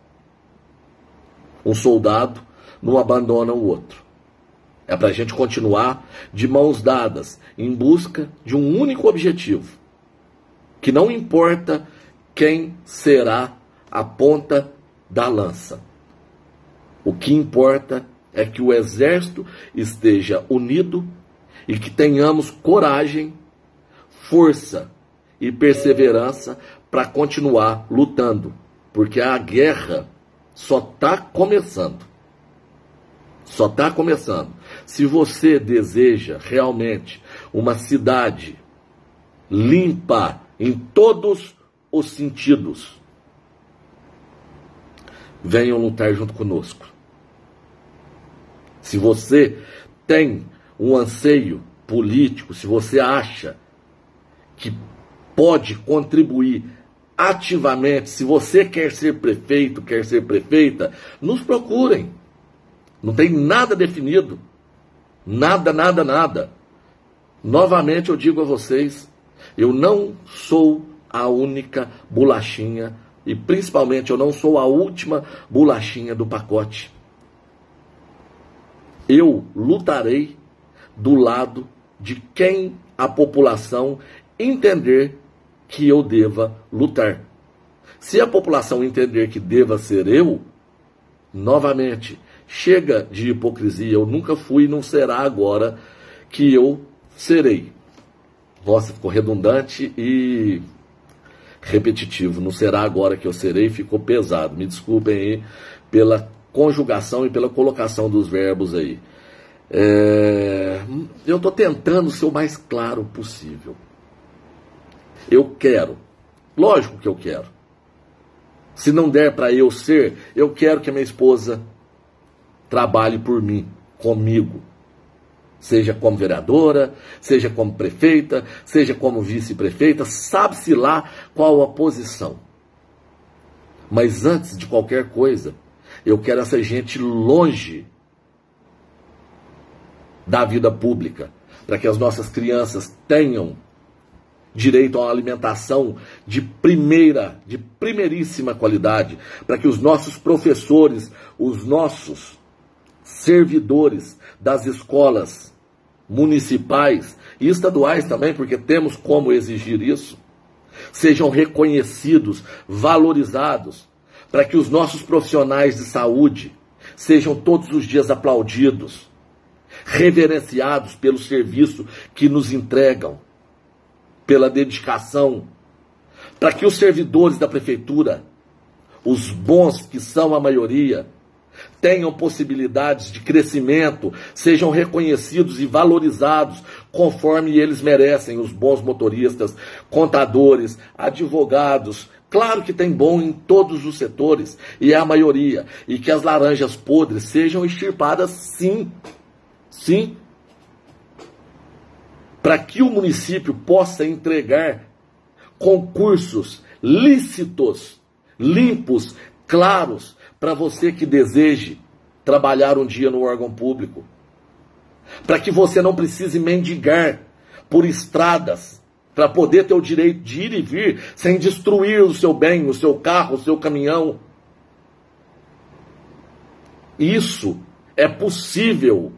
um soldado não abandona o outro. É para a gente continuar de mãos dadas, em busca de um único objetivo, que não importa quem será a ponta da lança. O que importa é que o exército esteja unido e que tenhamos coragem, força e perseverança para continuar lutando, porque a guerra só está começando. Só está começando. Se você deseja realmente uma cidade limpa em todos os sentidos, venham lutar junto conosco. Se você tem um anseio político, se você acha que pode contribuir ativamente, se você quer ser prefeito, quer ser prefeita, nos procurem. Não tem nada definido. Nada. Novamente eu digo a vocês, eu não sou a única bolachinha e principalmente eu não sou a última bolachinha do pacote. Eu lutarei do lado de quem a população entender que eu deva lutar. Se a população entender que deva ser eu, novamente, chega de hipocrisia. Eu nunca fui e não será agora que eu serei. Nossa, ficou redundante e repetitivo. Não será agora que eu serei, ficou pesado. Me desculpem aí pela conjugação e pela colocação dos verbos aí. Eu estou tentando ser o mais claro possível. Eu quero. Lógico que eu quero. Se não der para eu ser, eu quero que a minha esposa trabalhe por mim, comigo. Seja como vereadora, seja como prefeita, seja como vice-prefeita, sabe-se lá qual a posição. Mas antes de qualquer coisa, eu quero essa gente longe da vida pública, para que as nossas crianças tenham direito a uma alimentação de primeiríssima qualidade, para que os nossos professores, os nossos servidores das escolas municipais e estaduais também, porque temos como exigir isso, sejam reconhecidos, valorizados, para que os nossos profissionais de saúde sejam todos os dias aplaudidos, reverenciados pelo serviço que nos entregam, pela dedicação, para que os servidores da prefeitura, os bons que são a maioria, tenham possibilidades de crescimento, sejam reconhecidos e valorizados conforme eles merecem, os bons motoristas, contadores, advogados. Claro que tem bom em todos os setores, e é a maioria, e que as laranjas podres sejam extirpadas sim, para que o município possa entregar concursos lícitos, limpos, claros, para você que deseje trabalhar um dia no órgão público. Para que você não precise mendigar por estradas, para poder ter o direito de ir e vir sem destruir o seu bem, o seu carro, o seu caminhão. Isso é possível.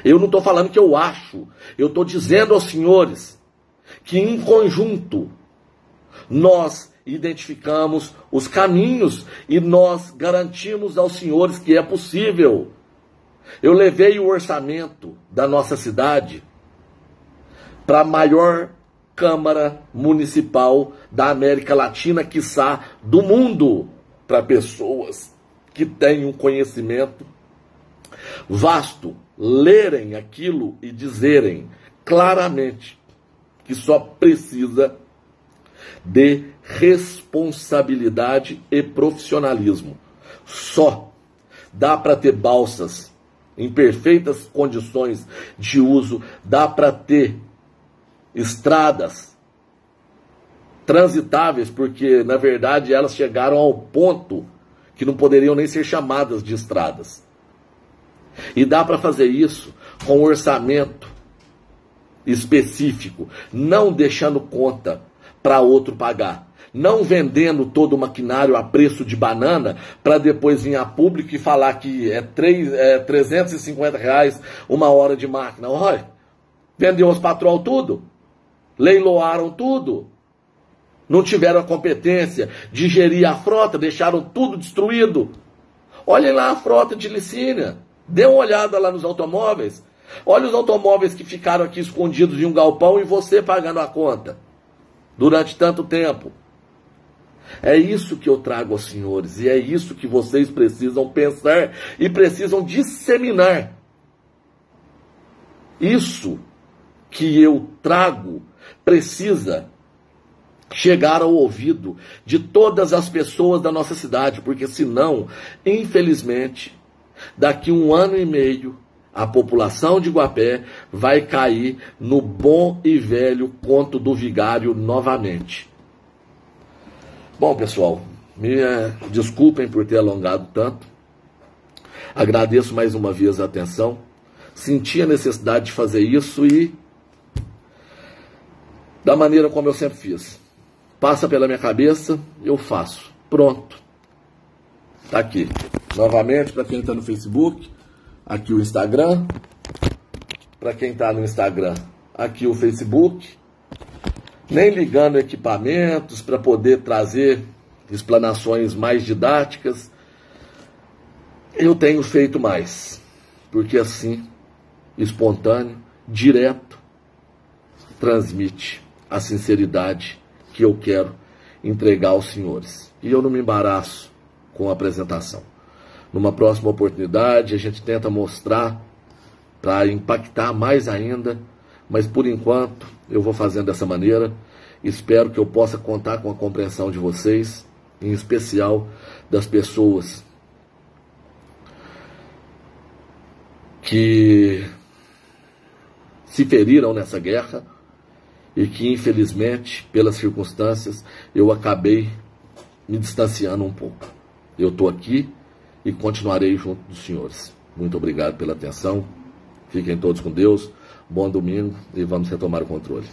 Eu não estou falando que eu acho, eu estou dizendo aos senhores que em conjunto nós identificamos os caminhos e nós garantimos aos senhores que é possível. Eu levei o orçamento da nossa cidade para a maior Câmara Municipal da América Latina, quiçá do mundo, para pessoas que têm um conhecimento vasto, lerem aquilo e dizerem claramente que só precisa de responsabilidade e profissionalismo. Só dá para ter balsas em perfeitas condições de uso, dá para ter estradas transitáveis, porque na verdade elas chegaram ao ponto que não poderiam nem ser chamadas de estradas. E dá para fazer isso com um orçamento específico, não deixando conta para outro pagar, não vendendo todo o maquinário a preço de banana para depois vir a público e falar que é R$350 uma hora de máquina. Olha, vendeu os patrol tudo, leiloaram tudo, não tiveram a competência de gerir a frota, deixaram tudo destruído. Olhem lá a frota de Licínia, dê uma olhada lá nos automóveis, olha os automóveis que ficaram aqui escondidos em um galpão e você pagando a conta durante tanto tempo. É isso que eu trago aos senhores, e é isso que vocês precisam pensar e precisam disseminar. Isso que eu trago precisa chegar ao ouvido de todas as pessoas da nossa cidade, porque senão, infelizmente, daqui 1 ano e meio, a população de Guapé vai cair no bom e velho conto do vigário novamente. Bom, pessoal, me desculpem por ter alongado tanto. Agradeço mais uma vez a atenção. Senti a necessidade de fazer isso e da maneira como eu sempre fiz. Passa pela minha cabeça, eu faço. Pronto. Tá aqui. Novamente, para quem está no Facebook, aqui o Instagram. Para quem está no Instagram, aqui o Facebook. Nem ligando equipamentos para poder trazer explanações mais didáticas. Eu tenho feito mais. Porque assim, espontâneo, direto, transmite a sinceridade que eu quero entregar aos senhores. E eu não me embaraço com a apresentação. Numa próxima oportunidade, a gente tenta mostrar para impactar mais ainda, mas por enquanto eu vou fazendo dessa maneira. Espero que eu possa contar com a compreensão de vocês, em especial das pessoas que se feriram nessa guerra e que, infelizmente, pelas circunstâncias, eu acabei me distanciando um pouco. Eu estou aqui e continuarei junto dos senhores. Muito obrigado pela atenção. Fiquem todos com Deus. Bom domingo e vamos retomar o controle.